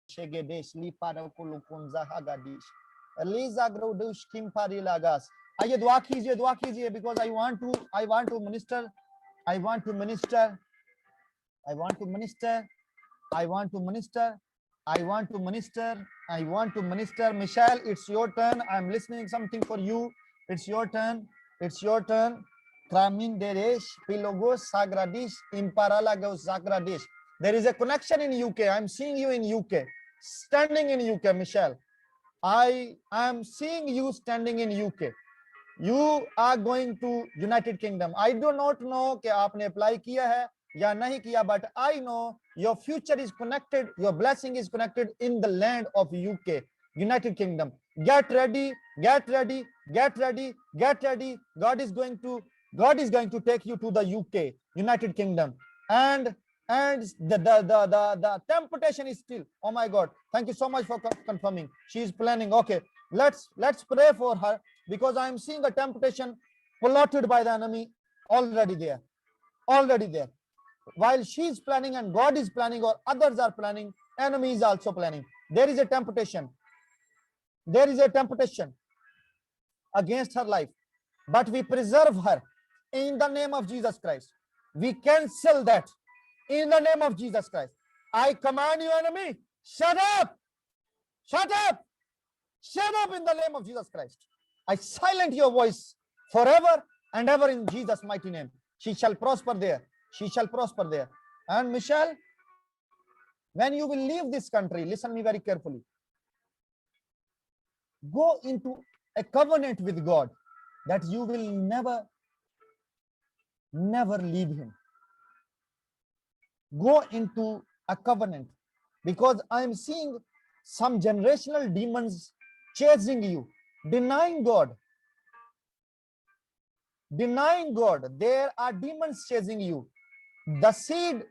Shegedesh Lipara Kulukunza Hagadish. Eliza Grodush Kimpari Lagas. आइए दुआ कीजिए because I want to minister, I want to minister, I want to minister, I want to minister, I want to minister, I want to minister. Michelle, it's your turn. I'm listening something for you. It's your turn. It's your turn. Kramin Deresh, Pilogos Sagradish, Imparalagos Sagradish. There is a connection in UK. I'm seeing you in UK. Standing in UK, Michelle. I am seeing you standing in UK. You are going to United Kingdom. I do not know कि आपने apply किया है या नहीं किया, but I know your future is connected, your blessing is connected in the land of UK, United Kingdom. Get ready, get ready, get ready, get ready. God is going to take you to the UK, United Kingdom. And the temptation is still. Oh my God. Thank you so much for confirming. She is planning. Okay. Let's pray for her, because I am seeing a temptation plotted by the enemy already there. While she is planning and God is planning, or others are planning, enemy is also planning. There is a temptation. There is a temptation against her life, but we preserve her in the name of Jesus Christ. We cancel that in the name of Jesus Christ. I command you, enemy, shut up, shut up, shut up in the name of Jesus Christ. I silence your voice forever and ever in Jesus' mighty name. She shall prosper there. She shall prosper there. And Michelle, when you will leave this country, listen me very carefully. Go into a covenant with God that you will never leave him. Go into a covenant, because I am seeing some generational demons chasing you, denying God. There are demons chasing you. The seed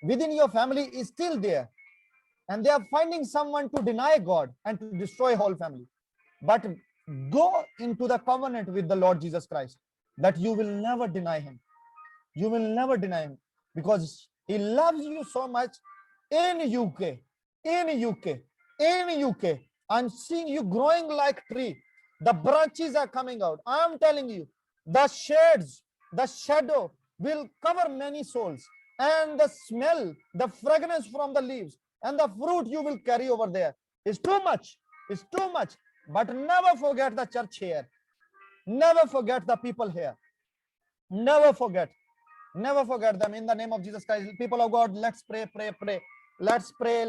within your family is still there, and they are finding someone to deny God and to destroy whole family. But go into the covenant with the Lord Jesus Christ that you will never deny him. You will never deny him, because he loves you so much. In UK, I'm seeing you growing like tree. The branches are coming out. I'm telling you, the shades, the shadow will cover many souls, and the smell, the fragrance from the leaves and the fruit you will carry over there is too much. It's too much. But never forget the church here. Never forget the people here. Never forget them in the name of Jesus Christ. People of God, let's pray. Let's pray.